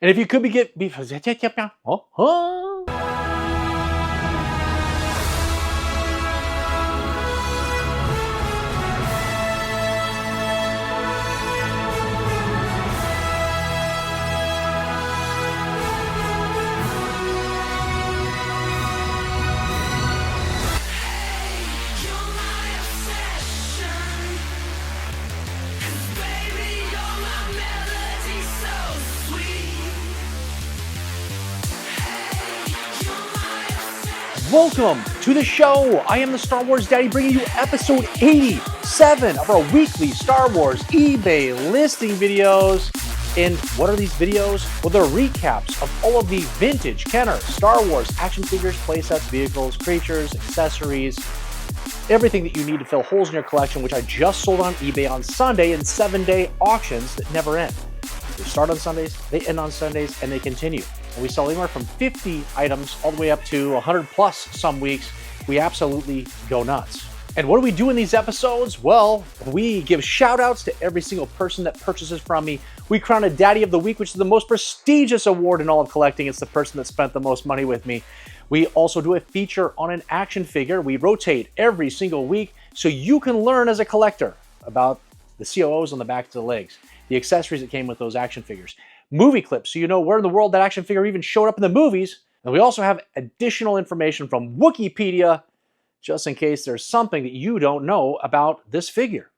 And if you could Welcome to the show. I am the Star Wars Daddy, bringing you episode 87 of our weekly Star Wars eBay listing videos. And what are these videos? Well, they're recaps of all of the vintage Kenner Star Wars action figures, playsets, vehicles, creatures, accessories, everything that you need to fill holes in your collection, which I just sold on eBay on Sunday in 7-day auctions that never end. They start on Sundays, they end on Sundays, and they continue. And we sell anywhere from 50 items all the way up to 100 plus some weeks. We absolutely go nuts. And what do we do in these episodes? Well, we give shout outs to every single person that purchases from me. We crown a Daddy of the Week, which is the most prestigious award in all of collecting. It's the person that spent the most money with me. We also do a feature on an action figure. We rotate every single week so you can learn as a collector about the COOs on the back of the legs, the accessories that came with those action figures, movie clips so you know where in the world that action figure even showed up in the movies. And we also have additional information from Wikipedia, just in case there's something that you don't know about this figure.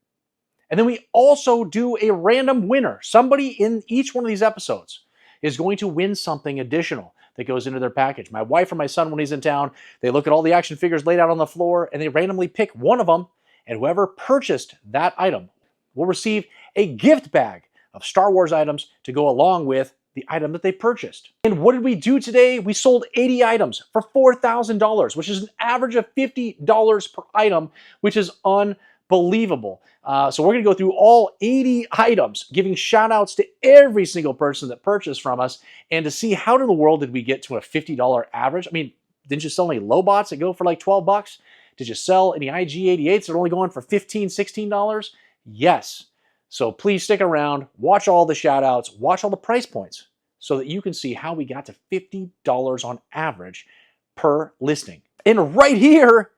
And then we also do a random winner. Somebody in each one of these episodes is going to win something additional that goes into their package. My wife or my son, when he's in town, they look at all the action figures laid out on the floor and they randomly pick one of them, and whoever purchased that item will receive a gift bag of Star Wars items to go along with the item that they purchased. And what did we do today? We sold 80 items for $4,000, which is an average of $50 per item, which is unbelievable. So we're gonna go through all 80 items, giving shout outs to every single person that purchased from us, and to see how in the world did we get to a $50 average. I mean, didn't you sell any Lobots that go for like 12 bucks? Did you sell any IG-88s that are only going for $15, $16? Yes. So please stick around, watch all the shout outs, watch all the price points so that you can see how we got to $50 on average per listing. And right here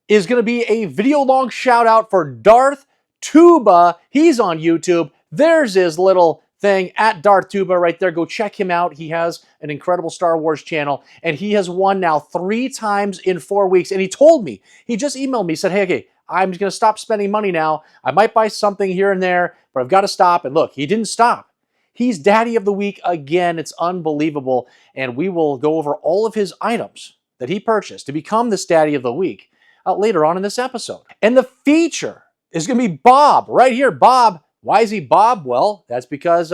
is going to be a video long shout out for Darth Tuba. He's on YouTube. There's his little thing at Darth Tuba right there. Go check him out. He has an incredible Star Wars channel, and he has won now 3 times in 4 weeks. And he told me, he just emailed me, said, hey, okay, I'm going to stop spending money now. I might buy something here and there, but I've got to stop. And look, he didn't stop. He's Daddy of the Week again. It's unbelievable. And we will go over all of his items that he purchased to become this Daddy of the Week later on in this episode. And the feature is going to be Bob right here. Bob. Why is he Bob? Well, that's because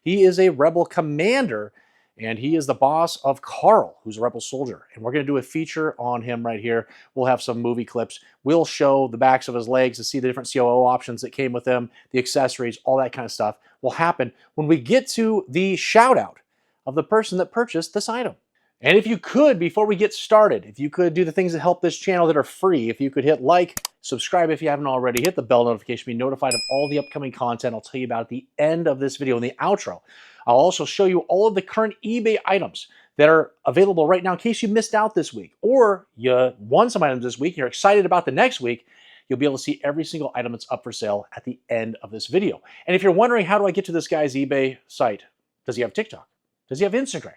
he is a Rebel commander, and he is the boss of Carl, who's a Rebel soldier. And we're going to do a feature on him right here. We'll have some movie clips. We'll show the backs of his legs to see the different COO options that came with him, the accessories, all that kind of stuff will happen when we get to the shout out of the person that purchased this item. And if you could, before we get started, if you could do the things that help this channel that are free, if you could hit like, subscribe if you haven't already, hit the bell notification, be notified of all the upcoming content I'll tell you about at the end of this video in the outro. I'll also show you all of the current eBay items that are available right now in case you missed out this week, or you won some items this week and you're excited about the next week. You'll be able to see every single item that's up for sale at the end of this video. And if you're wondering, how do I get to this guy's eBay site? Does he have TikTok? Does he have Instagram?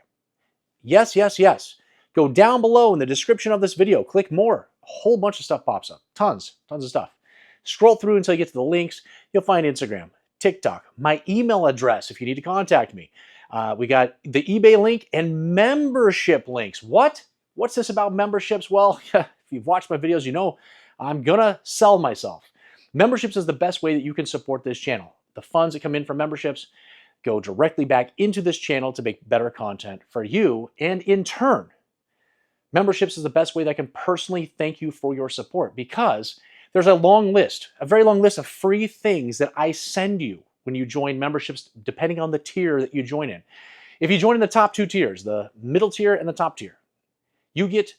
Yes, yes, yes. Go down below in the description of this video, click more. A whole bunch of stuff pops up. Tons of stuff. Scroll through until you get to the links. You'll find Instagram, TikTok, my email address if you need to contact me. We got the eBay link and membership links. What? What's this about memberships? Well, if you've watched my videos, you know I'm gonna sell myself. Memberships is the best way that you can support this channel. The funds that come in from memberships go directly back into this channel to make better content for you, and in turn, memberships is the best way that I can personally thank you for your support, because there's a long list, a very long list of free things that I send you when you join memberships, depending on the tier that you join in. If you join in the top 2 tiers, the middle tier and the top tier, you get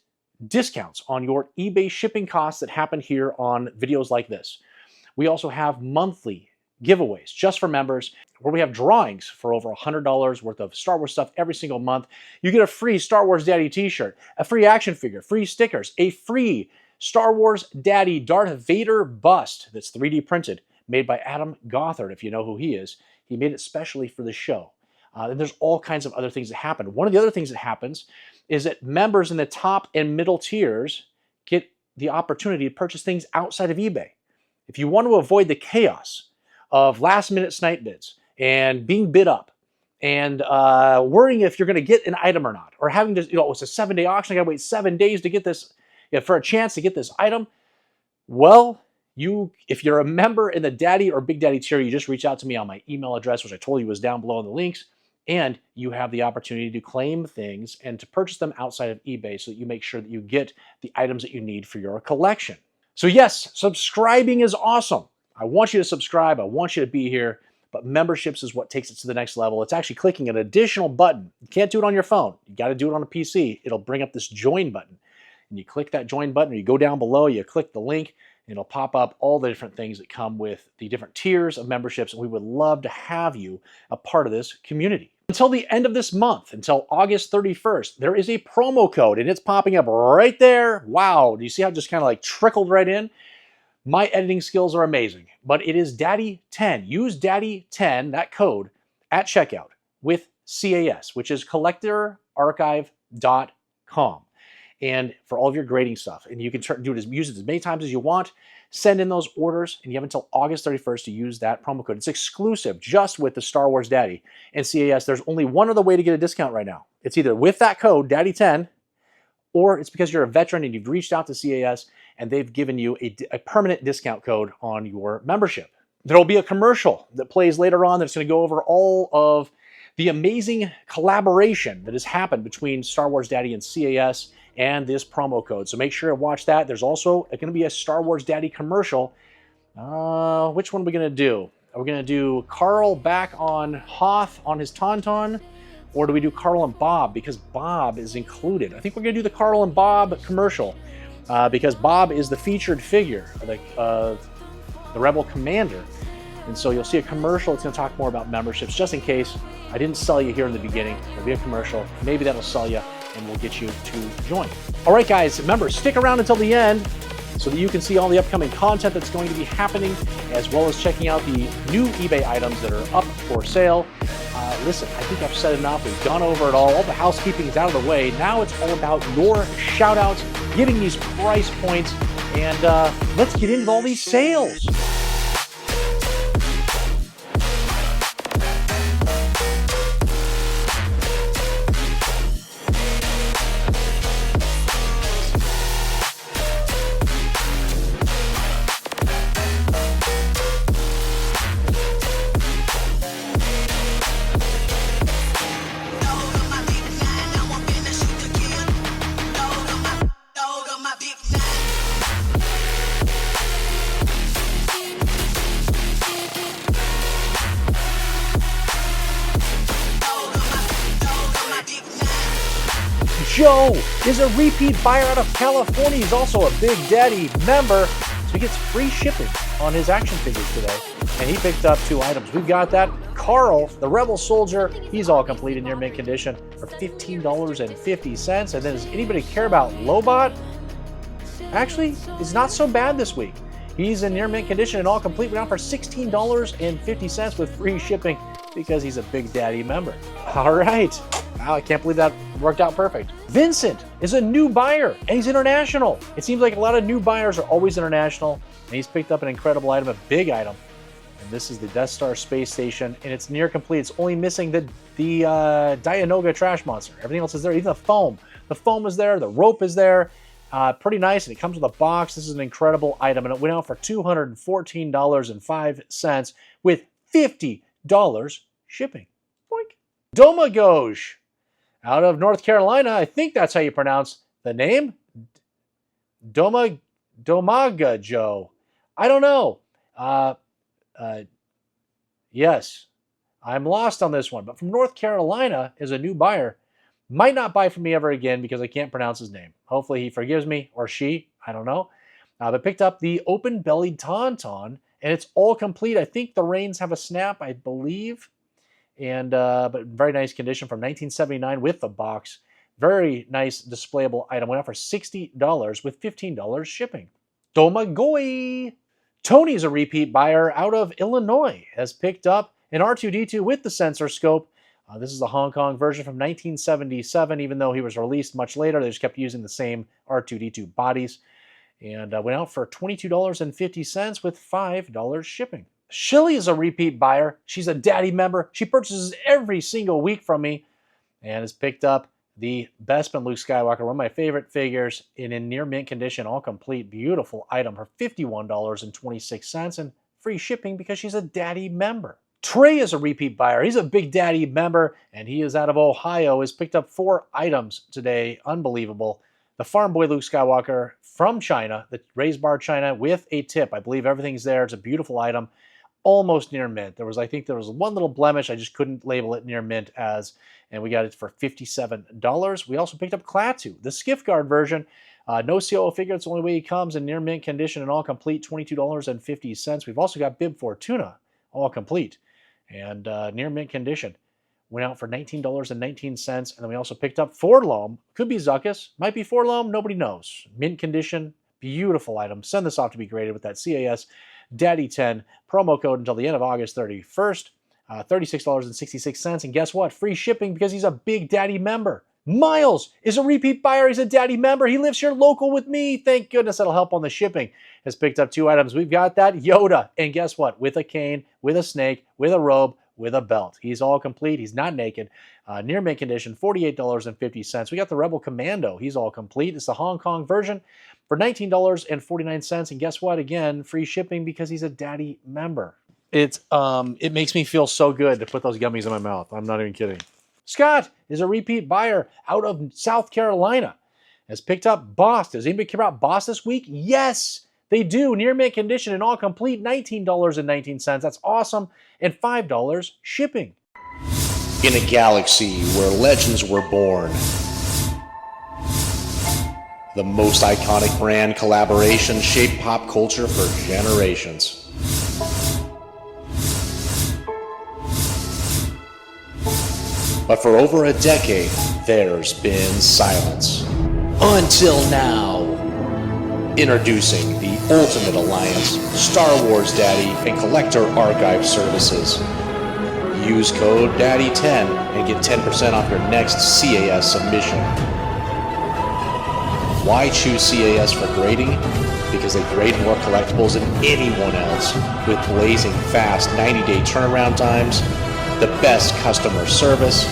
discounts on your eBay shipping costs that happen here on videos like this. We also have monthly giveaways just for members. where we have drawings for over $100 worth of Star Wars stuff every single month. You get a free Star Wars Daddy t-shirt, a free action figure, free stickers, a free Star Wars Daddy Darth Vader bust that's 3D printed, made by Adam Gothard, if you know who he is. He made it specially for the show. And there's all kinds of other things that happen. One of the other things that happens is that members in the top and middle tiers get the opportunity to purchase things outside of eBay. If you want to avoid the chaos of last-minute snipe bids and being bid up and worrying if you're going to get an item or not, or having to, it's a 7-day auction, I got to wait 7 days to get this, for a chance to get this item, well, if you're a member in the Daddy or Big Daddy tier, you just reach out to me on my email address, which I told you was down below in the links, and you have the opportunity to claim things and to purchase them outside of eBay so that you make sure that you get the items that you need for your collection. So yes, subscribing is awesome. I want you to subscribe. I want you to be here. But memberships is what takes it to the next level. It's actually clicking an additional button. You can't do it on your phone. You got to do it on a PC. It'll bring up this join button. And you click that join button, or you go down below, you click the link, and it'll pop up all the different things that come with the different tiers of memberships. And we would love to have you a part of this community. Until the end of this month, until August 31st, there is a promo code, and it's popping up right there. Wow, do you see how it just kind of like trickled right in? My editing skills are amazing, but it is Daddy10. Use Daddy10, that code, at checkout with CAS, which is collectorarchive.com. And for all of your grading stuff. And you can use it as many times as you want. Send in those orders, and you have until August 31st to use that promo code. It's exclusive just with the Star Wars Daddy and CAS. There's only one other way to get a discount right now. It's either with that code, Daddy10, or it's because you're a veteran and you've reached out to CAS and they've given you a permanent discount code on your membership. There will be a commercial that plays later on that's going to go over all of the amazing collaboration that has happened between Star Wars Daddy and CAS and this promo code. So make sure to watch that. There's also going to be a Star Wars Daddy commercial. Which one are we going to do? Are we going to do Carl back on Hoth on his Tauntaun? Or do we do Carl and Bob? Because Bob is included. I think we're going to do the Carl and Bob commercial because Bob is the featured figure of the Rebel Commander. And so you'll see a commercial. It's going to talk more about memberships, just in case I didn't sell you here in the beginning. There'll be a commercial. Maybe that'll sell you, and we'll get you to join. All right, guys, remember, stick around until the end so that you can see all the upcoming content that's going to be happening, as well as checking out the new eBay items that are up for sale. Listen, I think I've said enough. We've gone over it all. All the housekeeping is out of the way. Now it's all about your shout-outs, getting these price points, and let's get into all these sales. Joe is a repeat buyer out of California. He's also a Big Daddy member, so he gets free shipping on his action figures today. And he picked up 2 items. We've got that. Carl, the Rebel Soldier, he's all complete in near mint condition for $15.50. And then does anybody care about Lobot? Actually, it's not so bad this week. He's in near mint condition and all complete. We're out for $16.50 with free shipping because he's a Big Daddy member. All right. Wow, I can't believe that worked out perfect. Vincent is a new buyer, and he's international. It seems like a lot of new buyers are always international, and he's picked up an incredible item, a big item. And this is the Death Star space station, and it's near complete. It's only missing the Dianoga trash monster. Everything else is there, even the foam. The foam is there, the rope is there. Pretty nice, and it comes with a box. This is an incredible item, and it went out for $214.05 with $50 shipping. Boink. Domagoj. Out of North Carolina, I think that's how you pronounce the name. Domagajo. I don't know. Yes, I'm lost on this one. But from North Carolina is a new buyer. Might not buy from me ever again because I can't pronounce his name. Hopefully he forgives me, or she. I don't know. But picked up the open-bellied Tauntaun, and it's all complete. I think the reins have a snap, I believe. and but very nice condition from 1979 with the box. Very nice displayable item. Went out for $60 with $15 shipping. Domagoj. Tony is a repeat buyer out of Illinois. Has picked up an R2-D2 with the sensor scope. This is the Hong Kong version from 1977. Even though he was released much later, they just kept using the same R2-D2 bodies. And went out for $22.50 with $5 shipping. Shilly is a repeat buyer. She's a Daddy member. She purchases every single week from me and has picked up the Bespin Luke Skywalker, one of my favorite figures, in near mint condition, all complete, beautiful item for $51.26 and free shipping because she's a Daddy member. Trey is a repeat buyer. He's a Big Daddy member, and he is out of Ohio. Has picked up 4 items today. Unbelievable. The Farm Boy Luke Skywalker from China, the raised bar China with a tip. I believe everything's there. It's a beautiful item. Almost near mint. I think there was one little blemish. I just couldn't label it near mint as, and we got it for $57. We also picked up Klaatu, the Skiff Guard version. No COO figure. It's the only way he comes in near mint condition and all complete, $22.50. We've also got Bib Fortuna, all complete and near mint condition. Went out for $19.19, and then we also picked up Forlom. Could be Zuckuss, might be Forlom, nobody knows. Mint condition, beautiful item. Send this off to be graded with that CAS Daddy 10 promo code until the end of August 31st. $36.66, and guess what? Free shipping because he's a Big Daddy member. Miles is a repeat buyer. He's a Daddy member. He lives here local with me. Thank goodness that'll help on the shipping. Has picked up 2 items. We've got that Yoda, and guess what? With a cane, with a snake, with a robe, with a belt. He's all complete. He's not naked. Near mint condition, $48.50. We got the Rebel Commando. He's all complete. It's the Hong Kong version for $19.49. And guess what? Again, free shipping because he's a Daddy member. It makes me feel so good to put those gummies in my mouth. I'm not even kidding. Scott is a repeat buyer out of South Carolina. Has picked up Boss. Does anybody care about Boss this week? Yes, they do. Near mint condition and all complete, $19.19. That's awesome. And $5 shipping. In a galaxy where legends were born, the most iconic brand collaboration shaped pop culture for generations. But for over a decade, there's been silence. Until now. Introducing the Ultimate Alliance, Star Wars Daddy, and Collector Archive Services. Use code DADDY10 and get 10% off your next CAS submission. Why choose CAS for grading? Because they grade more collectibles than anyone else, with blazing fast 90-day turnaround times, the best customer service,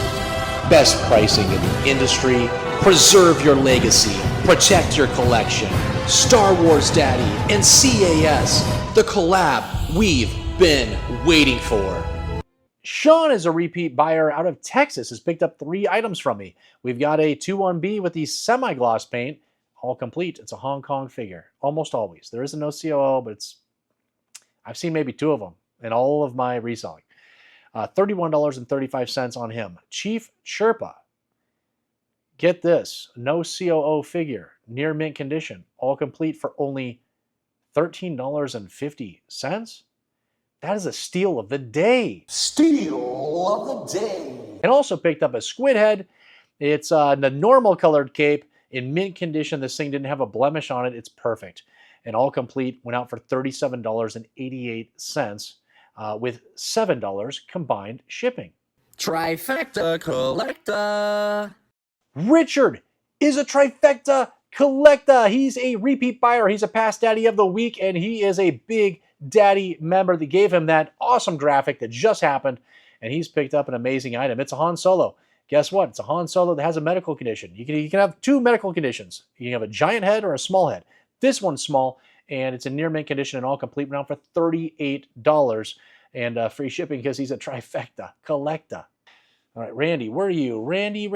best pricing in the industry. Preserve your legacy, protect your collection. Star Wars Daddy and CAS, the collab we've been waiting for. Sean is a repeat buyer out of Texas. Has picked up 3 items from me. We've got a 2-1B with the semi-gloss paint, all complete. It's a Hong Kong figure, almost always. There is no COO, but I've seen maybe 2 of them in all of my reselling. $31.35 on him. Chief Chirpa. Get this, no COO figure, near mint condition, all complete for only $13.50. That is a steal of the day. Steal of the day. And also picked up a squid head. It's the normal colored cape in mint condition. This thing didn't have a blemish on it. It's perfect. And all complete went out for $37.88 with $7 combined shipping. Trifecta Collecta. Richard is a Trifecta Collecta. He's a repeat buyer. He's a past Daddy of the week, and he is a Big Daddy member that gave him that awesome graphic that just happened, and he's picked up an amazing item. It's a Han Solo. Guess what? It's a Han Solo that has a medical condition. You can have 2 medical conditions. You can have a giant head or a small head. This one's small, and it's in near mint condition and all complete now for $38 and free shipping because he's a Trifecta Collecta. All right, Randy, where are you? Randy is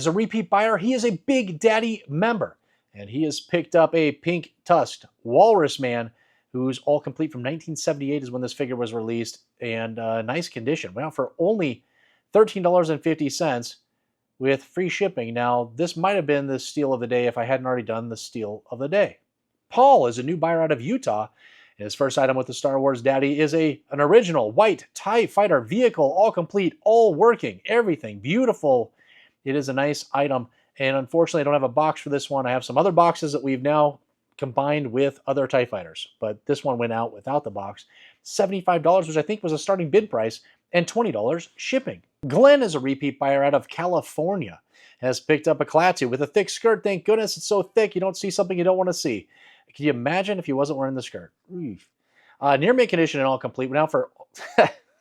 a repeat buyer. He is a Big Daddy member, and he has picked up a pink tusked Walrus Man, who's all complete from 1978 is when this figure was released, and nice condition. Went out for only $13.50 with free shipping. Now, this might have been the steal of the day if I hadn't already done the steal of the day. Paul is a new buyer out of Utah, His first item with the Star Wars Daddy is an original white TIE Fighter vehicle, all complete, all working, everything beautiful. It is a nice item, and unfortunately I don't have a box for this one. I have some other boxes that we've now combined with other TIE Fighters, but this one went out without the box. $75, which I think was a starting bid price, and $20 shipping. Glenn is a repeat buyer out of California. Has picked up a Klaatu with a thick skirt. Thank goodness it's so thick you don't see something you don't want to see. Can you imagine if he wasn't wearing the skirt? Near mint condition and all complete. Went out for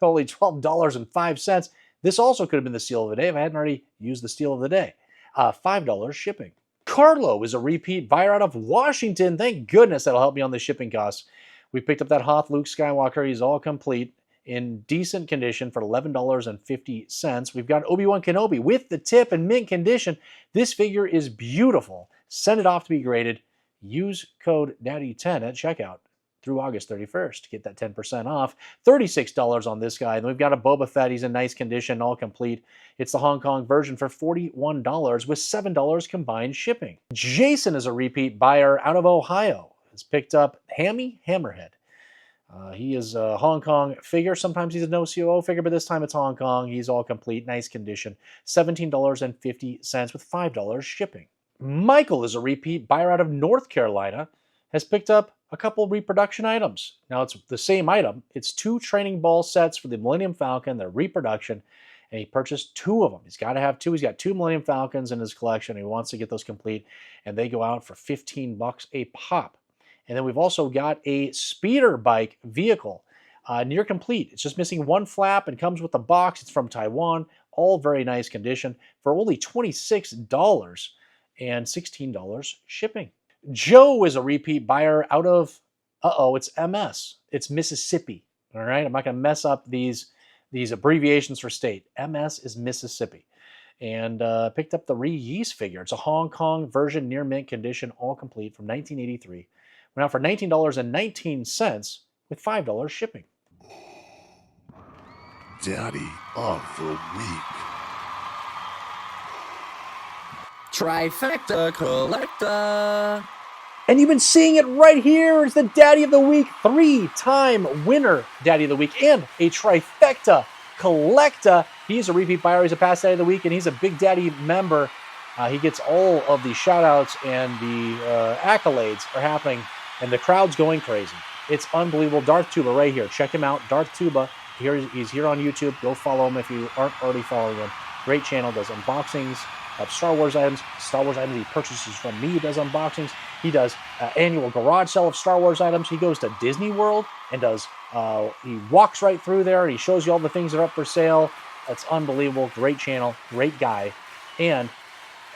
only $12.05. This also could have been the steal of the day if I hadn't already used the steal of the day. $5 shipping. Carlo is a repeat buyer out of Washington. Thank goodness that'll help me on the shipping costs. We picked up that Hoth Luke Skywalker. He's all complete in decent condition for $11.50. We've got Obi-Wan Kenobi with the tip and mint condition. This figure is beautiful. Send it off to be graded. Use code DADDY10 at checkout through August 31st to get that 10% off. $36 on this guy. And we've got a Boba Fett. He's in nice condition, all complete. It's the Hong Kong version for $41 with $7 combined shipping. Jason is a repeat buyer out of Ohio. Has picked up Hammy Hammerhead. He is a Hong Kong figure. Sometimes he's a no COO figure, but this time it's Hong Kong. He's all complete, nice condition. $17.50 with $5 shipping. Michael is a repeat buyer out of North Carolina. Has picked up a couple reproduction items. Now it's the same item. It's 2 training ball sets for the Millennium Falcon. They're reproduction, and he purchased 2 of them. He's got to have 2. He's got 2 Millennium Falcons in his collection. He wants to get those complete, and they go out for $15 a pop. And then we've also got a speeder bike vehicle, near complete. It's just missing 1 flap and comes with a box. It's from Taiwan, all very nice condition for only $26 and $16 shipping. Joe is a repeat buyer out of, it's MS. It's Mississippi, all right? I'm not going to mess up these abbreviations for state. MS is Mississippi. And picked up the Re-Yeast figure. It's a Hong Kong version, near mint condition, all complete from 1983. Went out for $19.19 with $5 shipping. Daddy of the Week. Trifecta Collecta. And you've been seeing it right here. It's the Daddy of the Week, 3-time winner Daddy of the Week, and a Trifecta Collecta. He's a repeat buyer. He's a past Daddy of the Week, and he's a Big Daddy member. He gets all of the shout-outs, and the accolades are happening, and the crowd's going crazy. It's unbelievable. Darth Tuba right here. Check him out. Darth Tuba. He's here on YouTube. Go follow him if you aren't already following him. Great channel. Does unboxings of Star Wars items. Star Wars items he purchases from me. He does unboxings. He does annual garage sale of Star Wars items. He goes to Disney World and does, he walks right through there and he shows you all the things that are up for sale. That's unbelievable. Great channel. Great guy. And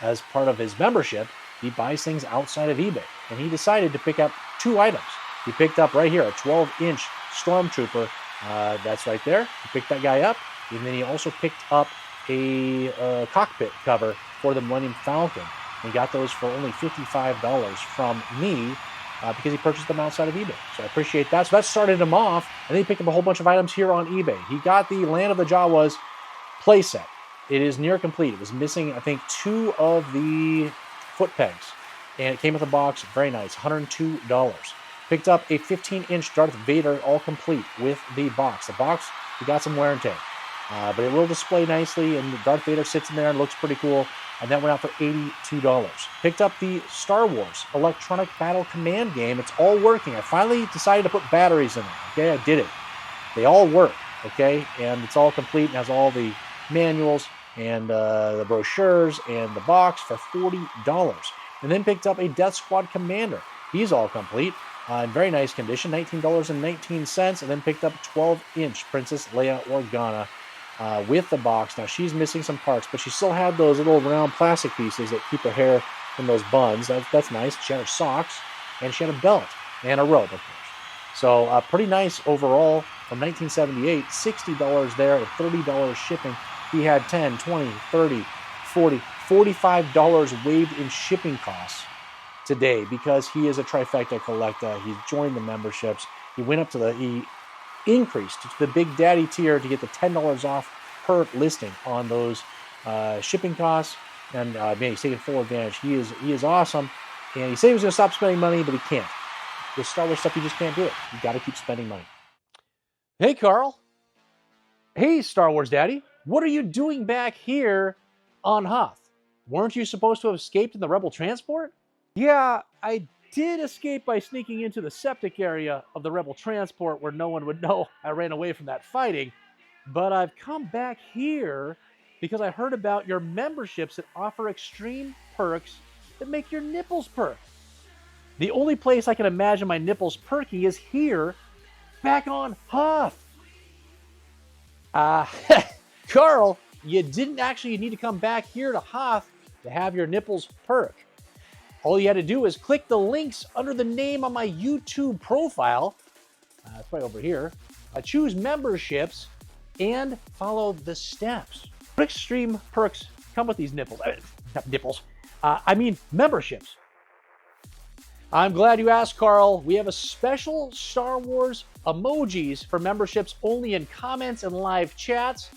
as part of his membership, he buys things outside of eBay. And he decided to pick up 2 items. He picked up right here a 12-inch Stormtrooper. That's right there. He picked that guy up. And then he also picked up a cockpit cover for the Millennium Falcon. He got those for only $55 from me because he purchased them outside of eBay. So I appreciate that. So that started him off. And then he picked up a whole bunch of items here on eBay. He got the Land of the Jawas playset. It is near complete. It was missing, I think, 2 of the foot pegs. And it came with a box. Very nice. $102. Picked up a 15-inch Darth Vader all complete with the box. The box, we got some wear and tear. But it will display nicely, and Darth Vader sits in there and looks pretty cool. And that went out for $82. Picked up the Star Wars Electronic Battle Command game. It's all working. I finally decided to put batteries in it. Okay, I did it. They all work. Okay, and it's all complete and has all the manuals and the brochures and the box for $40. And then picked up a Death Squad Commander. He's all complete. In very nice condition, $19.19. And then picked up 12-inch Princess Leia Organa with the box. Now, she's missing some parts, but she still had those little round plastic pieces that keep her hair from those buns. That's nice. She had her socks, and she had a belt and a robe, of course. So pretty nice overall from 1978. $60 there and $30 shipping. He had $10, $20, $30, $40, $45 waived in shipping costs today because he is a Trifecta Collecta. He's joined the memberships. He went up to he increased to the Big Daddy tier to get the $10 off per listing on those shipping costs. And man, he's taking full advantage. He is awesome. And he said he was going to stop spending money, but he can't. With Star Wars stuff, you just can't do it. You got to keep spending money. Hey, Carl. Hey, Star Wars Daddy. What are you doing back here on Hoth? Weren't you supposed to have escaped in the Rebel transport? Yeah, I did escape by sneaking into the septic area of the Rebel transport where no one would know I ran away from that fighting. But I've come back here because I heard about your memberships that offer extreme perks that make your nipples perk. The only place I can imagine my nipples perking is here, back on Hoth. Carl, you didn't actually need to come back here to Hoth to have your nipples perk. All you had to do is click the links under the name on my YouTube profile. It's right over here. Choose memberships and follow the steps. What extreme perks come with these nipples? Not nipples. I mean memberships. I'm glad you asked, Carl. We have a special Star Wars emojis for memberships only in comments and live chats.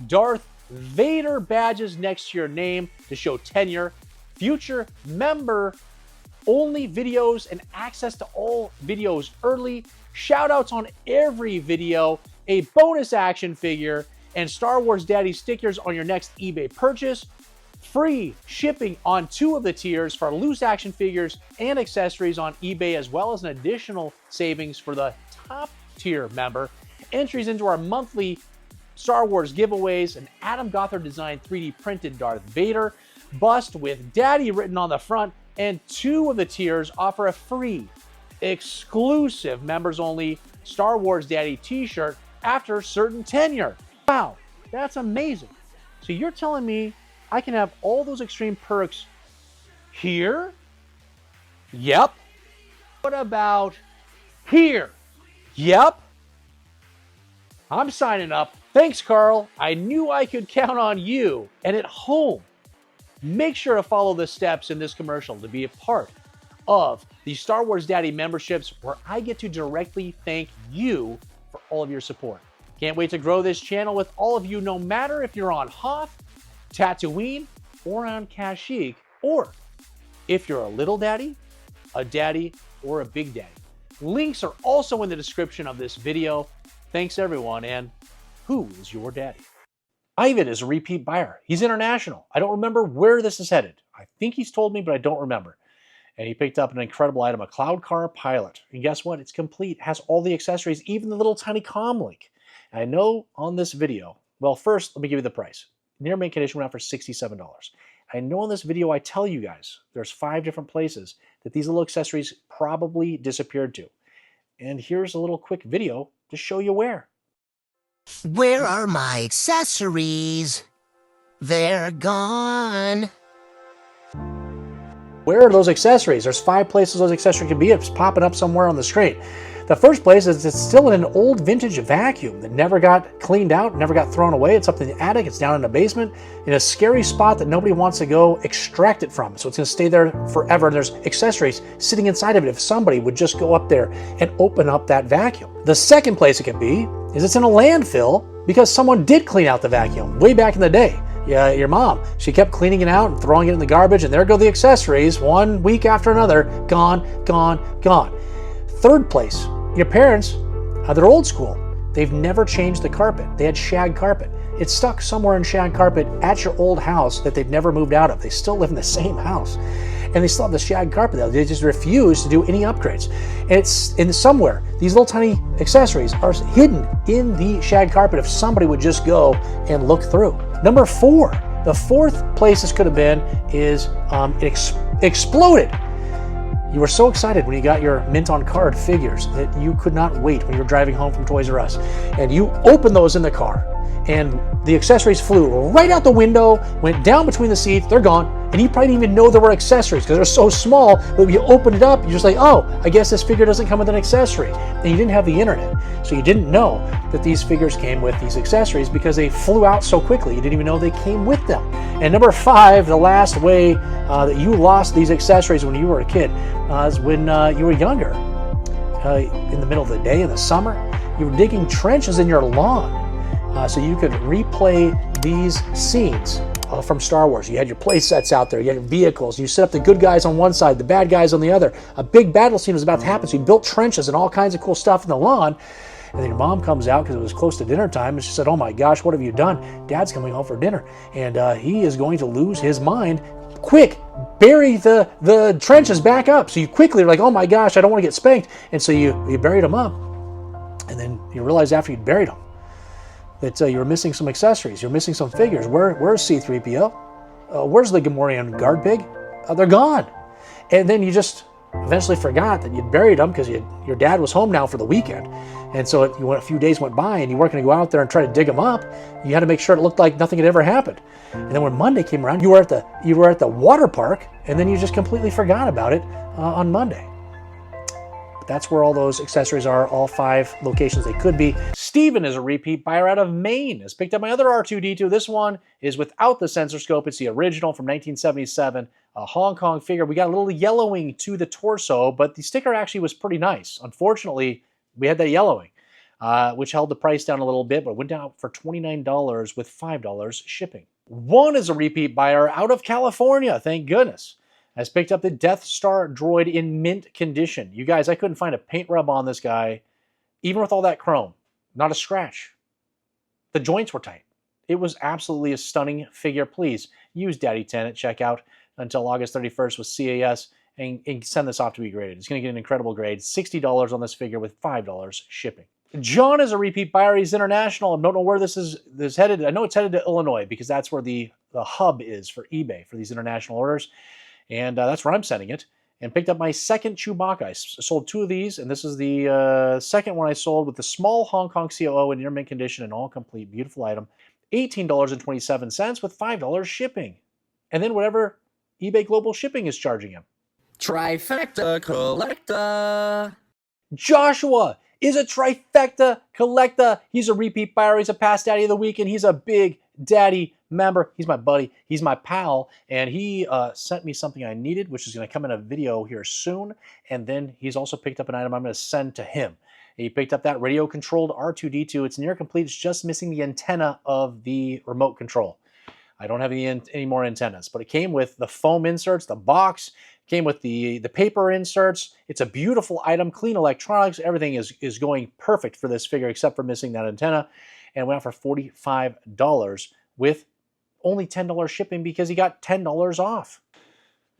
Darth Vader badges next to your name to show tenure. Future member only videos and access to all videos early. Shoutouts on every video. A bonus action figure and Star Wars Daddy stickers on your next eBay purchase. Free shipping on 2 of the tiers for loose action figures and accessories on eBay, as well as an additional savings for the top tier member. Entries into our monthly Star Wars giveaways, an Adam Gothard designed 3D printed Darth Vader bust with Daddy written on the front, and 2 of the tiers offer a free, exclusive members only Star Wars Daddy t-shirt after certain tenure. Wow, that's amazing. So you're telling me I can have all those extreme perks here? Yep. What about here? Yep. I'm signing up. Thanks, Carl. I knew I could count on you. And at home, make sure to follow the steps in this commercial to be a part of the Star Wars Daddy memberships, where I get to directly thank you for all of your support. Can't wait to grow this channel with all of you, no matter if you're on Hoth, Tatooine, or on Kashyyyk, or if you're a little daddy, a daddy, or a big daddy. Links are also in the description of this video. Thanks, everyone, and who is your daddy? Ivan is a repeat buyer. He's international. I don't remember where this is headed. I think he's told me, but I don't remember. And he picked up an incredible item, a Cloud Car Pilot. And guess what? It's complete. It has all the accessories, even the little tiny comlink. And I know on this video, well, first, let me give you the price. Near mint condition went out for $67. I know in this video I tell you guys there's 5 different places that these little accessories probably disappeared to. And here's a little quick video to show you where. Where are my accessories? They're gone. Where are those accessories? There's 5 places those accessories could be. It's popping up somewhere on the screen. The first place is it's still in an old vintage vacuum that never got cleaned out, never got thrown away. It's up in the attic. It's down in the basement in a scary spot that nobody wants to go extract it from. So it's going to stay there forever. And there's accessories sitting inside of it if somebody would just go up there and open up that vacuum. The second place it could be is it's in a landfill because someone did clean out the vacuum way back in the day. Yeah, your mom, she kept cleaning it out and throwing it in the garbage, and there go the accessories, 1 week after another, gone, gone, gone. Third place, your parents, they're old school. They've never changed the carpet. They had shag carpet. It's stuck somewhere in shag carpet at your old house that they've never moved out of. They still live in the same house. And they still have the shag carpet there. They just refuse to do any upgrades. And it's in somewhere, these little tiny accessories are hidden in the shag carpet if somebody would just go and look through. Number 4, the 4th place this could have been is it exploded. You were so excited when you got your mint on card figures that you could not wait when you were driving home from Toys R Us. And you opened those in the car, and the accessories flew right out the window, went down between the seats, they're gone, and you probably didn't even know there were accessories because they're so small, but when you open it up, you're just like, oh, I guess this figure doesn't come with an accessory. And you didn't have the internet, so you didn't know that these figures came with these accessories because they flew out so quickly, you didn't even know they came with them. And number 5, the last way that you lost these accessories when you were a kid is when you were younger. In the middle of the day, in the summer, you were digging trenches in your lawn so you could replay these scenes from Star Wars. You had your play sets out there, you had your vehicles, you set up the good guys on one side, the bad guys on the other. A big battle scene was about to happen, so you built trenches and all kinds of cool stuff in the lawn. And then your mom comes out because it was close to dinner time, and she said, "Oh my gosh, what have you done? Dad's coming home for dinner, and he is going to lose his mind. Quick, bury the trenches back up." So you quickly are like, "Oh my gosh, I don't want to get spanked." And so you buried them up. And then you realize after you'd buried them that you were missing some accessories. You're missing some figures. Where's C-3PO? Where's the Gamorrean guard pig? They're gone. And then you just eventually forgot that you'd buried them because your dad was home now for the weekend. And so a few days went by and you weren't going to go out there and try to dig them up. You had to make sure it looked like nothing had ever happened. And then when Monday came around, you were at the water park, and then you just completely forgot about it on Monday. That's where all those accessories are, all 5 locations they could be. Steven is a repeat buyer out of Maine. Has picked up my other R2-D2. This one is without the sensor scope. It's the original from 1977, a Hong Kong figure. We got a little yellowing to the torso, but the sticker actually was pretty nice. Unfortunately, we had that yellowing, which held the price down a little bit, but it went down for $29 with $5 shipping. One is a repeat buyer out of California, thank goodness. Has picked up the Death Star droid in mint condition. You guys, I couldn't find a paint rub on this guy, even with all that chrome. Not a scratch. The joints were tight. It was absolutely a stunning figure. Please use Daddy 10 at checkout until August 31st with CAS and send this off to be graded. It's going to get an incredible grade. $60 on this figure with $5 shipping. John is a repeat buyer. He's international. I don't know where this is headed. I know it's headed to Illinois because that's where the hub is for eBay for these international orders. And that's where I'm sending it. And picked up my second Chewbacca. I sold 2 of these, and this is the second one I sold with the small Hong Kong COO in near mint condition and all complete. Beautiful item. $18.27 with $5 shipping. And then whatever eBay Global Shipping is charging him. Trifecta Collecta. Joshua is a Trifecta Collecta. He's a repeat buyer. He's a past daddy of the week, and he's a big daddy member. He's my buddy. He's my pal. And he sent me something I needed, which is going to come in a video here soon. And then he's also picked up an item I'm going to send to him. He picked up that radio-controlled R2-D2. It's near complete. It's just missing the antenna of the remote control. I don't have any more antennas, but it came with the foam inserts, the box, came with the paper inserts. It's a beautiful item, clean electronics. Everything is going perfect for this figure except for missing that antenna. And it went out for $45 with only $10 shipping because he got $10 off.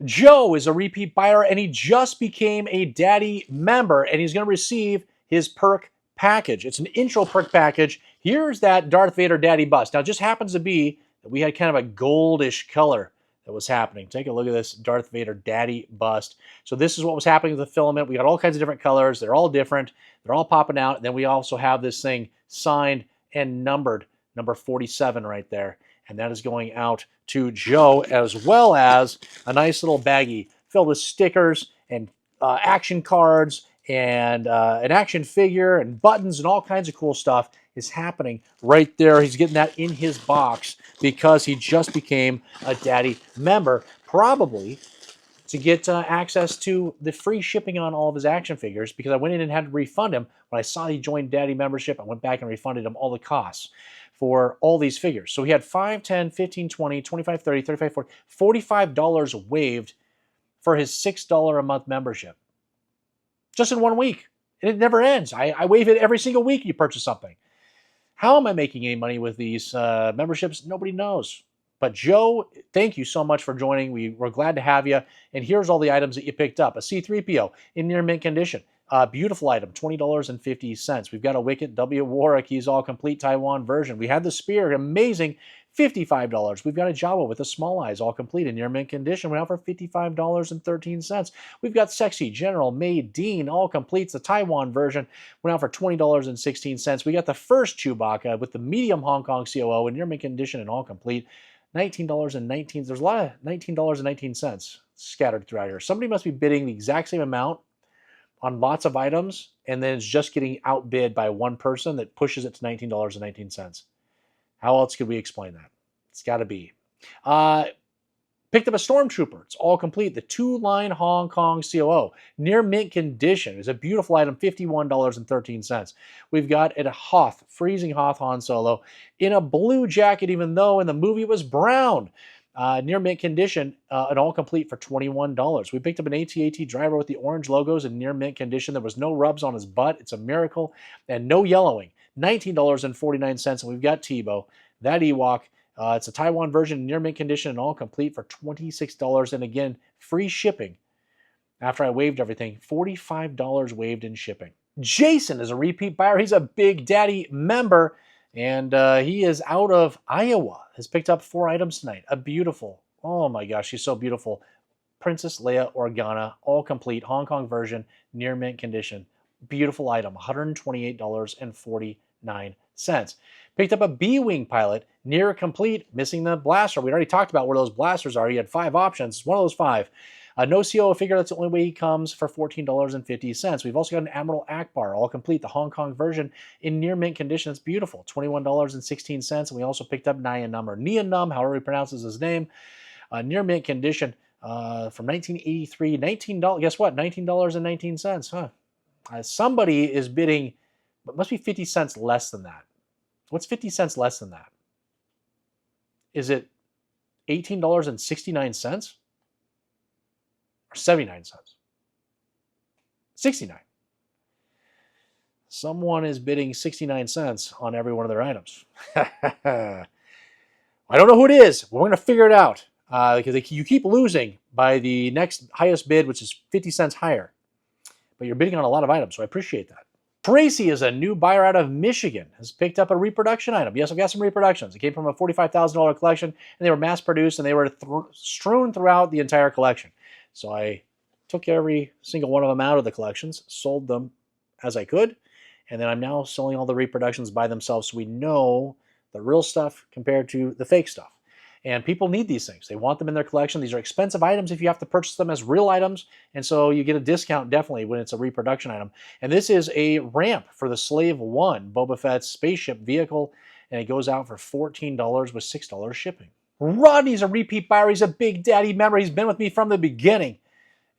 Joe is a repeat buyer and he just became a daddy member and he's going to receive his perk package. It's an intro perk package. Here's that Darth Vader daddy bust. Now it just happens to be that we had kind of a goldish color that was happening. Take a look at this Darth Vader daddy bust. So this is what was happening with the filament. We got all kinds of different colors. They're all different. They're all popping out. And then we also have this thing signed and numbered, number 47 right there. And that is going out to Joe, as well as a nice little baggie filled with stickers and action cards and an action figure and buttons and all kinds of cool stuff is happening right there. He's getting that in his box because he just became a daddy member, probably to get access to the free shipping on all of his action figures, because I went in and had to refund him. When I saw he joined daddy membership, I went back and refunded him all the costs for all these figures. So he had $5, $10, $15, $20, $25, $30, $35, $40, $45 waived for his $6 a month membership. Just in 1 week. And it never ends. I waive it every single week you purchase something. How am I making any money with these memberships? Nobody knows. But Joe, thank you so much for joining. We're glad to have you. And here's all the items that you picked up. A C-3PO in near mint condition. Beautiful item, $20.50. We've got a Wicket W. Warwick. He's all complete Taiwan version. We had the spear, amazing, $55. We've got a Jawa with the small eyes, all complete in near mint condition. Went out for $55.13. We've got Sexy General May Dean, all complete. The Taiwan version went out for $20.16. We got the first Chewbacca with the medium Hong Kong COO in near mint condition and all complete. $19.19. There's a lot of $19.19 scattered throughout here. Somebody must be bidding the exact same amount on lots of items, and then it's just getting outbid by one person that pushes it to $19.19. How else could we explain that? It's got to be. Picked up a Stormtrooper. It's all complete. The 2-line Hong Kong COO. Near mint condition. It's a beautiful item, $51.13. We've got a Hoth, freezing Hoth Han Solo, in a blue jacket, even though in the movie it was brown. Near mint condition, and all complete for $21. We picked up an AT-AT driver with the orange logos in near mint condition. There was no rubs on his butt. It's a miracle. And no yellowing. $19.49. And we've got Tebow, that Ewok. It's a Taiwan version, near mint condition, and all complete for $26. And again, free shipping. After I waived everything, $45 waived in shipping. Jason is a repeat buyer. He's a Big Daddy member. And he is out of Iowa. Has picked up 4 items tonight. A beautiful, oh my gosh, she's so beautiful. Princess Leia Organa, all complete, Hong Kong version, near mint condition. Beautiful item, $128.49. Picked up a B-Wing pilot, near complete, missing the blaster. We already talked about where those blasters are. He had 5 options. It's one of those 5. No CO figure, that's the only way he comes, for $14.50. We've also got an Admiral Akbar, all complete, the Hong Kong version, in near mint condition. It's beautiful, $21.16. And we also picked up Nyan Num, or Nyan Num, however he pronounces his name, near mint condition from 1983. $19, guess what? $19.19. Huh. Somebody is bidding, but must be 50 cents less than that. What's 50 cents less than that? Is it $18.69? Or 79 cents? 69. Someone is bidding 69 cents on every one of their items. I don't know who it is, but we're going to figure it out because you keep losing by the next highest bid, which is 50 cents higher. But you're bidding on a lot of items, so I appreciate that. Tracy is a new buyer out of Michigan, has picked up a reproduction item. Yes, I've got some reproductions. It came from a $45,000 collection, and they were mass-produced, and they were strewn throughout the entire collection. So I took every single one of them out of the collections, sold them as I could, and then I'm now selling all the reproductions by themselves so we know the real stuff compared to the fake stuff. And people need these things. They want them in their collection. These are expensive items if you have to purchase them as real items, and so you get a discount definitely when it's a reproduction item. And this is a ramp for the Slave One, Boba Fett's spaceship vehicle, and it goes out for $14 with $6 shipping. Rodney's a repeat buyer. He's a Big Daddy member. He's been with me from the beginning,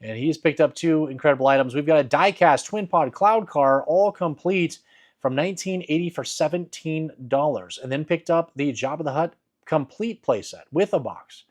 and he's picked up 2 incredible items. We've got a die-cast twin-pod cloud car, all complete, from 1980 for $17, and then picked up the Jabba the Hutt complete playset with a box.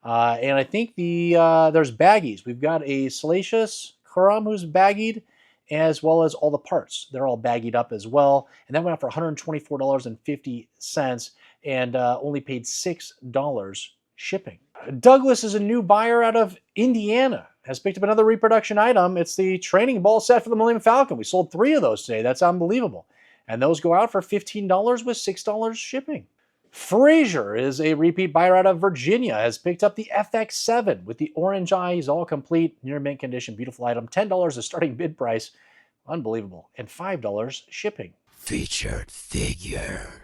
And I think there's baggies. We've got a Salacious Kurum who's baggied, as well as all the parts. They're all baggied up as well. And that went out for $124.50 and only paid $6 shipping. Douglas is a new buyer out of Indiana. Has picked up another reproduction item. It's the training ball set for the Millennium Falcon. We sold 3 of those today. That's unbelievable. And those go out for $15 with $6 shipping. Frazier is a repeat buyer out of Virginia, has picked up the FX7 with the orange eyes, all complete, near mint condition, beautiful item. $10 the starting bid price. Unbelievable. And $5 shipping. Featured figure.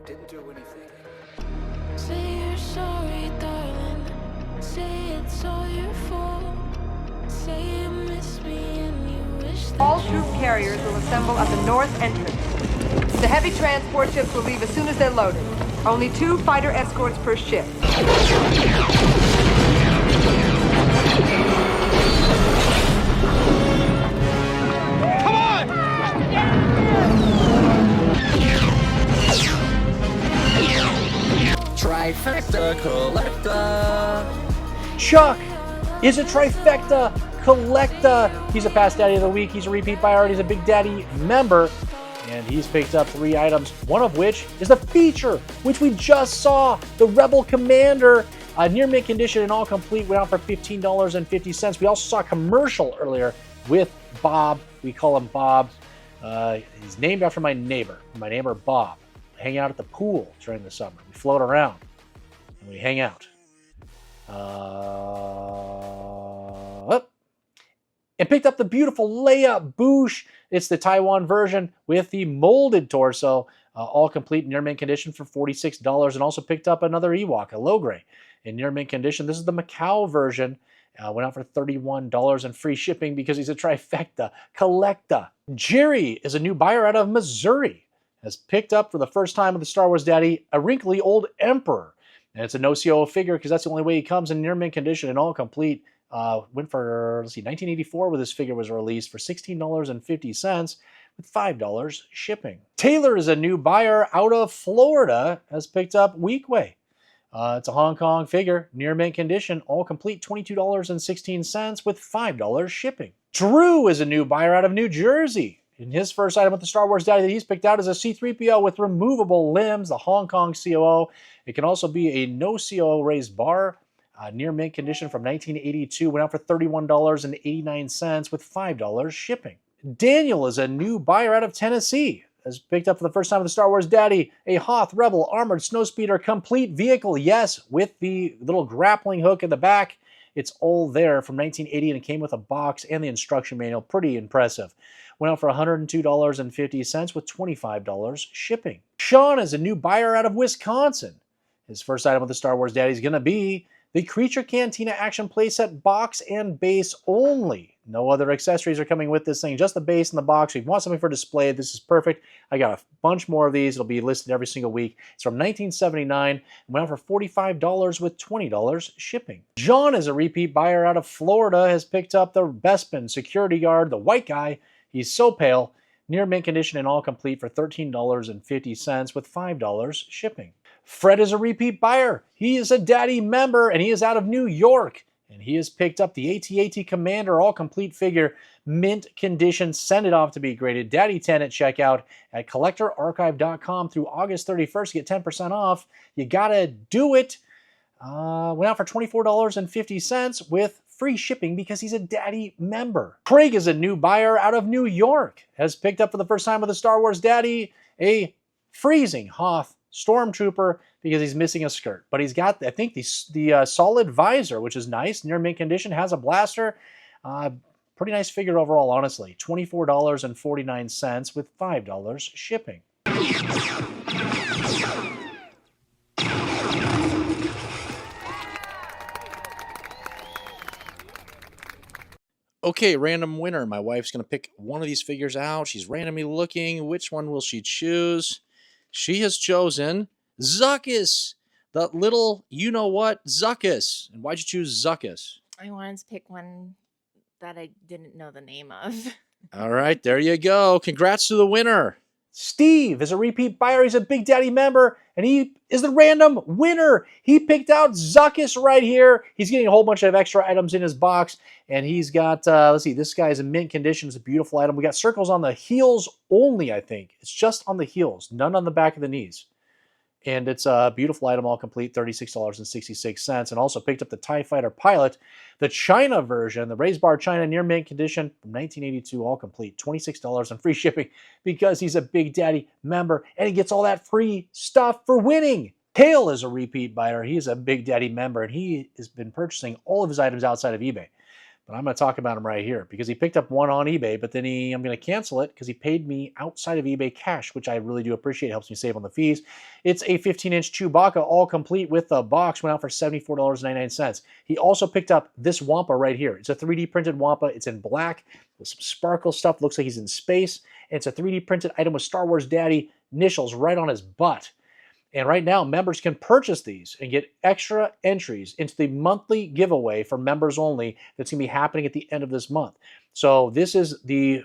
Didn't do anything. Say you're sorry, darling. Say it's all your fault. Say you miss me and you wish that All troop carriers will assemble at the north entrance. The heavy transport ships will leave as soon as they're loaded. Only 2 fighter escorts per ship. Trifecta Collecta. Chuck is a Trifecta Collecta. He's a past daddy of the week. He's a repeat buyer, and he's a Big Daddy member. And he's picked up 3 items, one of which is the feature, which we just saw, the Rebel Commander, near mint condition and all complete, went out for $15.50. We also saw a commercial earlier with Bob. We call him Bob. He's named after my neighbor Bob. We hang out at the pool during the summer. We float around and we hang out. And picked up the beautiful Leia Bouche. It's the Taiwan version with the molded torso, all complete in near mint condition for $46. And also picked up another Ewok, a Logray, in near mint condition. This is the Macau version. Went out for $31 and free shipping because he's a Trifecta Collecta. Jerry is a new buyer out of Missouri. Has picked up for the first time with the Star Wars Daddy a wrinkly old Emperor. And it's a no COO figure because that's the only way he comes in near mint condition and all complete. Went for, let's see, 1984 when this figure was released for $16.50 with $5 shipping. Taylor is a new buyer out of Florida, has picked up Weekway. It's a Hong Kong figure, near mint condition, all complete, $22.16 with $5 shipping. Drew is a new buyer out of New Jersey. And his first item with the Star Wars Daddy that he's picked out is a C-3PO with removable limbs, the Hong Kong COO. It can also be a no COO raised bar, near mint condition from 1982, went out for $31.89 with $5 shipping. Daniel is a new buyer out of Tennessee. Has picked up for the first time with the Star Wars Daddy a Hoth Rebel Armored Snowspeeder complete vehicle. Yes, with the little grappling hook in the back. It's all there from 1980 and it came with a box and the instruction manual. Pretty impressive. Went out for $102.50 with $25 shipping. Sean is a new buyer out of Wisconsin. His first item with the Star Wars Daddy is going to be the Creature Cantina Action Playset box and base only. No other accessories are coming with this thing, just the base and the box. If you want something for display, this is perfect. I got a bunch more of these. It'll be listed every single week. It's from 1979 and went out for $45 with $20 shipping. John is a repeat buyer out of Florida, has picked up the Bespin security guard, the white guy. He's so pale, near mint condition and all complete for $13.50 with $5 shipping. Fred is a repeat buyer. He is a Daddy member and he is out of New York. And he has picked up the AT-AT Commander all complete figure, mint condition. Send it off to be graded. Daddy 10 at checkout at collectorarchive.com through August 31st. Get 10% off. You gotta do it. Went out for $24.50 with free shipping because he's a Daddy member. Craig is a new buyer out of New York. Has picked up for the first time with the Star Wars Daddy a freezing Hoth Stormtrooper because he's missing a skirt. But he's got, I think, the solid visor, which is nice. Near mint condition, has a blaster. Pretty nice figure overall, honestly. $24.49 with $5 shipping. Okay, random winner. My wife's going to pick one of these figures out. She's randomly looking. Which one will she choose? She has chosen Zuckuss, the little you-know-what Zuckuss. And why'd you choose Zuckuss? I wanted to pick one that I didn't know the name of. All right, there you go. Congrats to the winner. Steve is a repeat buyer. He's a Big Daddy member, and he is the random winner. He picked out Zuckuss right here. He's getting a whole bunch of extra items in his box, and he's got, let's see, this guy is in mint condition. It's a beautiful item. We got circles on the heels only, I think. It's just on the heels, none on the back of the knees. And it's a beautiful item, all complete, $36.66. And also picked up the TIE Fighter Pilot, the China version, the raised bar China near mint condition from 1982, all complete, $26 and free shipping because he's a Big Daddy member and he gets all that free stuff for winning. Hale is a repeat buyer. He is a Big Daddy member and he has been purchasing all of his items outside of eBay. But I'm going to talk about him right here because he picked up one on eBay, but then I'm going to cancel it because he paid me outside of eBay cash, which I really do appreciate. It helps me save on the fees. It's a 15-inch Chewbacca, all complete with the box, went out for $74.99. He also picked up this Wampa right here. It's a 3D printed Wampa. It's in black with some sparkle stuff. Looks like he's in space. And it's a 3D printed item with Star Wars Daddy initials right on his butt. And right now, members can purchase these and get extra entries into the monthly giveaway for members only that's going to be happening at the end of this month. So this is the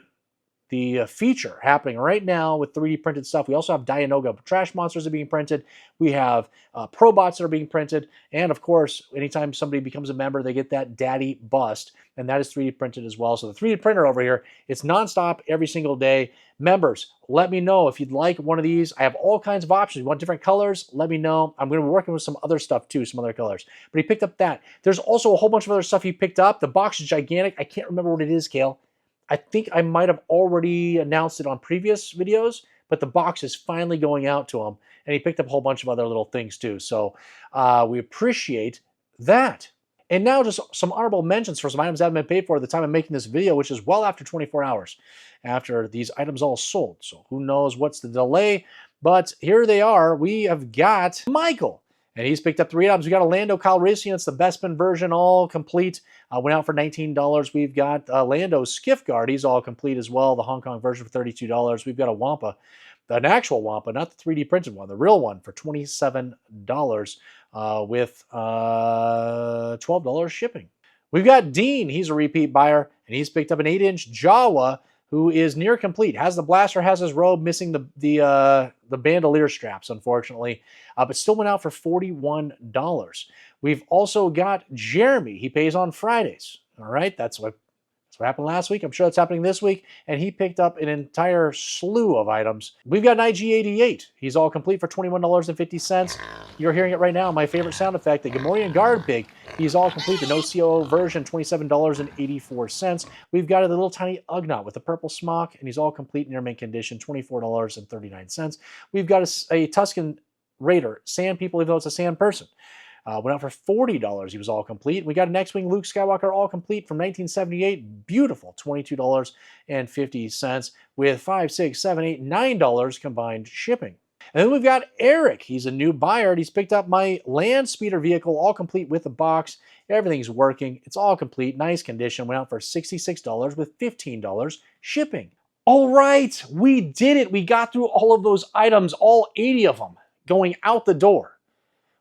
feature happening right now with 3D printed stuff. We also have Dianoga trash monsters that are being printed. We have Probots that are being printed. And of course, anytime somebody becomes a member, they get that Daddy bust. And that is 3D printed as well. So the 3D printer over here, it's nonstop every single day. Members, let me know if you'd like one of these. I have all kinds of options. You want different colors? Let me know. I'm going to be working with some other stuff too, some other colors. But he picked up that. There's also a whole bunch of other stuff he picked up. The box is gigantic. I can't remember what it is, Kale. I think I might have already announced it on previous videos, but the box is finally going out to him. And he picked up a whole bunch of other little things too. So we appreciate that. And now just some honorable mentions for some items that haven't been paid for at the time of making this video, which is well after 24 hours after these items all sold. So who knows what's the delay, but here they are. We have got Michael, and he's picked up 3 items. We got a Lando Calrissian. It's the Bespin version, all complete. Went out for $19. We've got Lando Skiff Guard. He's all complete as well. The Hong Kong version for $32. We've got a Wampa, an actual Wampa, not the 3D printed one, the real one for $27 with $12 shipping. We've got Dean. He's a repeat buyer, and he's picked up an 8-inch Jawa who is near complete. Has the blaster, has his robe, missing the bandolier straps, unfortunately, but still went out for $41. We've also got Jeremy. He pays on Fridays. All right, that's what happened last week. I'm sure that's happening this week, and he picked up an entire slew of items. We've got an IG-88. He's all complete for $21.50. You're hearing it right now. My favorite sound effect, the Gamorrean Guard Pig. He's all complete. The no COO version, $27.84. We've got a little tiny Ugnaught with the purple smock, and he's all complete near mint condition, $24.39. We've got a Tusken Raider, Sand People, even though it's a sand person. Went out for $40. He was all complete. We got an X-Wing Luke Skywalker all complete from 1978. Beautiful, $22.50 with $5, $6, $7, $8, $9 combined shipping. And then we've got Eric. He's a new buyer, and he's picked up my land speeder vehicle all complete with the box. Everything's working. It's all complete, nice condition. Went out for $66 with $15 shipping. All right, we did it. We got through all of those items, all 80 of them, going out the door.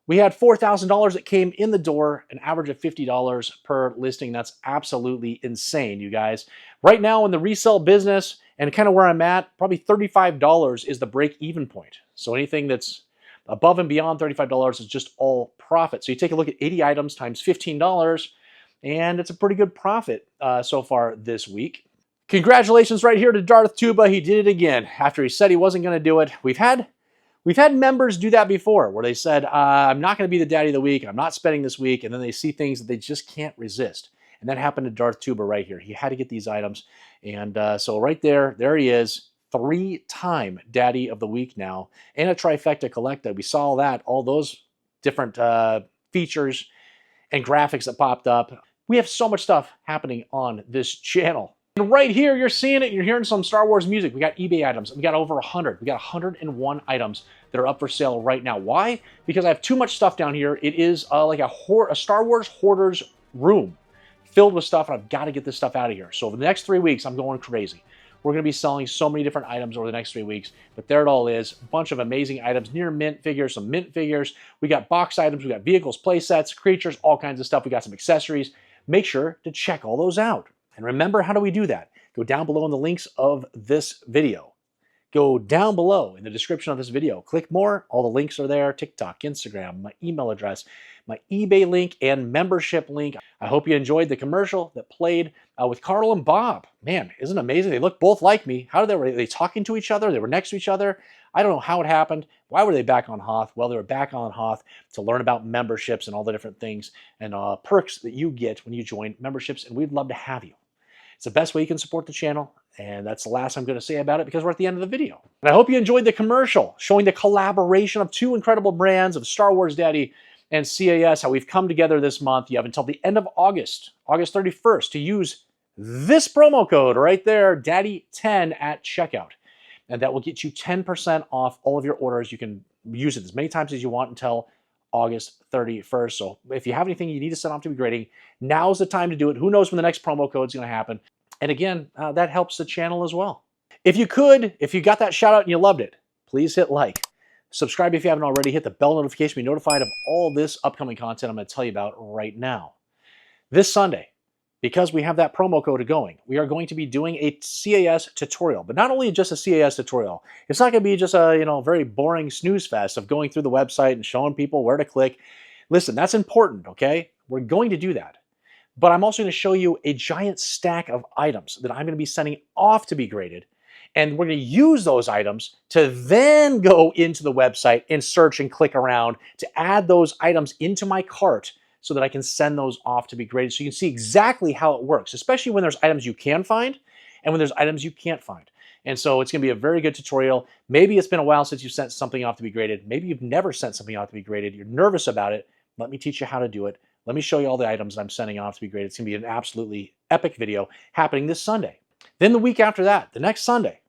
We had $4,000 that came in the door, an average of $50 per listing. That's absolutely insane, you guys. Right now in the resale business, and kind of where I'm at, probably $35 is the break-even point. So anything that's above and beyond $35 is just all profit. So you take a look at 80 items times $15, and it's a pretty good profit so far this week. Congratulations right here to Darth Tuba. He did it again. After he said he wasn't going to do it, we've had members do that before, where they said, I'm not going to be the daddy of the week, I'm not spending this week, and then they see things that they just can't resist. And that happened to Darth Tuba right here. He had to get these items. And so right there he is, 3-time daddy of the week now, and a Trifecta Collecta. We saw that, all those different features and graphics that popped up. We have so much stuff happening on this channel. And right here, you're seeing it. You're hearing some Star Wars music. We got eBay items. We got over 100. We got 101 items that are up for sale right now. Why? Because I have too much stuff down here. It is like a Star Wars hoarder's room filled with stuff, and I've got to get this stuff out of here. So over the next 3 weeks, I'm going crazy. We're going to be selling so many different items over the next 3 weeks, but there it all is. A bunch of amazing items, near mint figures, some mint figures. We got box items. We got vehicles, play sets, creatures, all kinds of stuff. We got some accessories. Make sure to check all those out. And remember, how do we do that? Go down below in the links of this video. Go down below in the description of this video. Click more. All the links are there. TikTok, Instagram, my email address, my eBay link, and membership link. I hope you enjoyed the commercial that played with Carl and Bob. Man, isn't it amazing? They look both like me. Were they talking to each other? They were next to each other. I don't know how it happened. Why were they back on Hoth? Well, they were back on Hoth to learn about memberships and all the different things and perks that you get when you join memberships, and we'd love to have you. It's the best way you can support the channel, and that's the last I'm going to say about it because we're at the end of the video. And I hope you enjoyed the commercial showing the collaboration of two incredible brands of Star Wars Daddy and CAS, how we've come together this month. You have until the end of August, August 31st, to use this promo code right there, Daddy10 at checkout. And that will get you 10% off all of your orders. You can use it as many times as you want until August 31st. So if you have anything you need to send off to be grading, now's the time to do it. Who knows when the next promo code is going to happen. And again, that helps the channel as well. If you got that shout out and you loved it, please hit like. Subscribe if you haven't already. Hit the bell notification to be notified of all this upcoming content I'm going to tell you about right now. This Sunday, because we have that promo code going, we are going to be doing a CAS tutorial. But not only just a CAS tutorial. It's not going to be just a very boring snooze fest of going through the website and showing people where to click. Listen, that's important, okay? We're going to do that. But I'm also going to show you a giant stack of items that I'm going to be sending off to be graded. And we're going to use those items to then go into the website and search and click around to add those items into my cart so that I can send those off to be graded. So you can see exactly how it works, especially when there's items you can find and when there's items you can't find. And so it's going to be a very good tutorial. Maybe it's been a while since you sent something off to be graded. Maybe you've never sent something off to be graded. You're nervous about it. Let me teach you how to do it. Let me show you all the items I'm sending off to be graded. It's going to be an absolutely epic video happening this Sunday. Then the week after that, the next Sunday,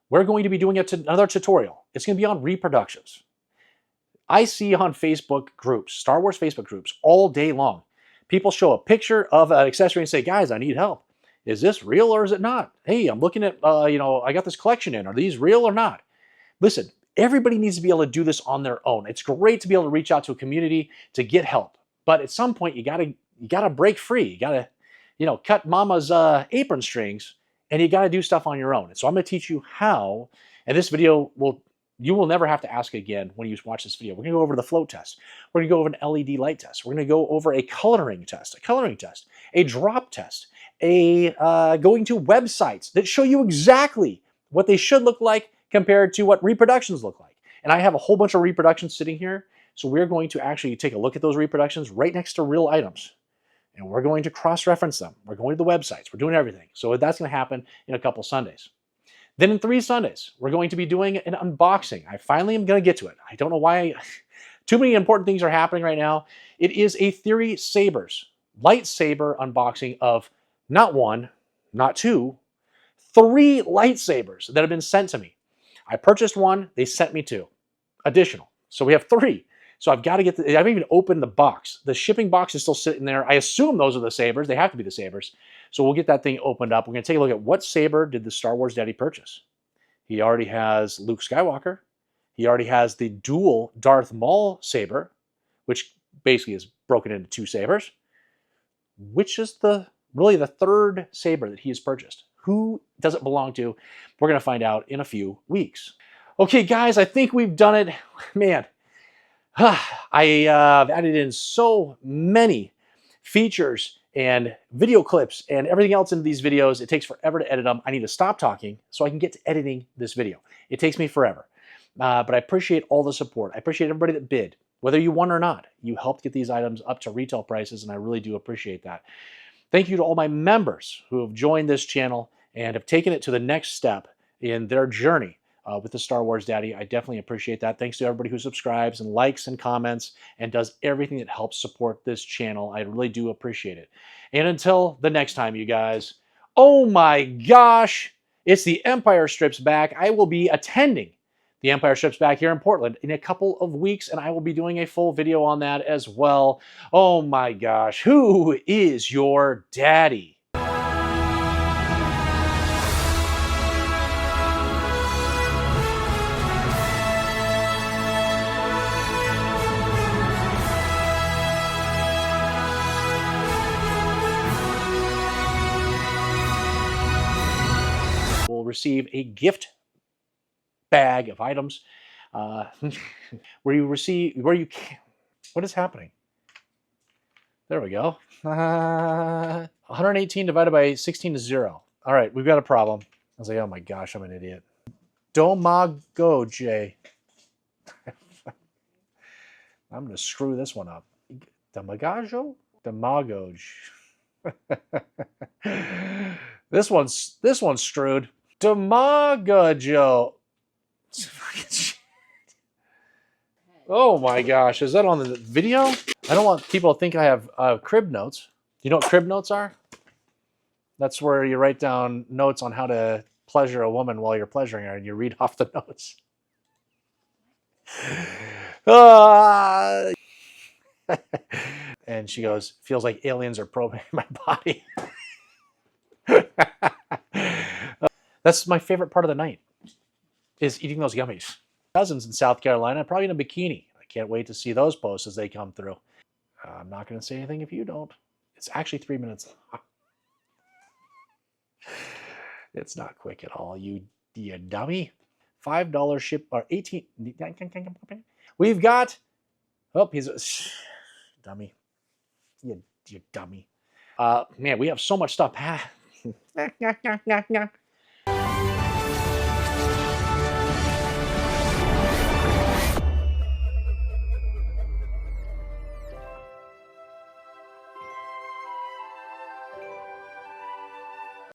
we're going to be doing another tutorial. It's going to be on reproductions. I see on Facebook groups, Star Wars Facebook groups, all day long, people show a picture of an accessory and say, guys, I need help. Is this real or is it not? Hey, I'm looking at, I got this collection in. Are these real or not? Listen, everybody needs to be able to do this on their own. It's great to be able to reach out to a community to get help, but at some point you gotta break free. You gotta, cut mama's apron strings, and you gotta do stuff on your own. And so I'm gonna teach you how. And this video you will never have to ask again when you watch this video. We're gonna go over the float test. We're gonna go over an LED light test. We're gonna go over a coloring test, a drop test, going to websites that show you exactly what they should look like compared to what reproductions look like. And I have a whole bunch of reproductions sitting here. So we're going to actually take a look at those reproductions right next to real items. And we're going to cross-reference them. We're going to the websites. We're doing everything. So that's going to happen in a couple Sundays. Then in 3 Sundays, we're going to be doing an unboxing. I finally am going to get to it. I don't know why. Too many important things are happening right now. It is a Theory Sabers lightsaber unboxing of not 1, not 2, 3 lightsabers that have been sent to me. I purchased 1. They sent me 2 additional. So we have 3. So I've got to get I haven't even opened the box. The shipping box is still sitting there. I assume those are the sabers. They have to be the sabers. So we'll get that thing opened up. We're going to take a look at what saber did the Star Wars Daddy purchase. He already has Luke Skywalker. He already has the dual Darth Maul saber, which basically is broken into 2 sabers. Which is really the 3rd saber that he has purchased? Who does it belong to? We're going to find out in a few weeks. Okay, guys, I think we've done it. Man, I've added in so many features and video clips and everything else into these videos. It takes forever to edit them. I need to stop talking so I can get to editing this video. It takes me forever. But I appreciate all the support. I appreciate everybody that bid. Whether you won or not, you helped get these items up to retail prices, and I really do appreciate that. Thank you to all my members who have joined this channel and have taken it to the next step in their journey with the Star Wars Daddy. I definitely appreciate that. Thanks to everybody who subscribes and likes and comments and does everything that helps support this channel. I really do appreciate it. And until the next time, you guys, oh my gosh, it's the Empire Strips Back. I will be attending the Empire Strips Back here in Portland in a couple of weeks, and I will be doing a full video on that as well. Oh my gosh, who is your daddy? Will receive a gift bag of items what is happening? There we go. 118 divided by 16 is 0. All right, we've got a problem. I was like, oh my gosh, I'm an idiot. Domagoje. I'm going to screw this one up. Damagajo? Damagoj. This one's screwed. Damagajo. Oh my gosh, is that on the video? I don't want people to think I have crib notes. Do you know what crib notes are? That's where you write down notes on how to pleasure a woman while you're pleasuring her, and you read off the notes. And she goes, feels like aliens are probing my body. That's my favorite part of the night, is eating those yummies. Cousins in South Carolina, probably in a bikini. I can't wait to see those posts as they come through. I'm not going to say anything if you don't. It's actually 3 minutes long. It's not quick at all, you dummy. $5 ship, or 18. We've got, oh, he's a dummy. You dummy. Man, we have so much stuff.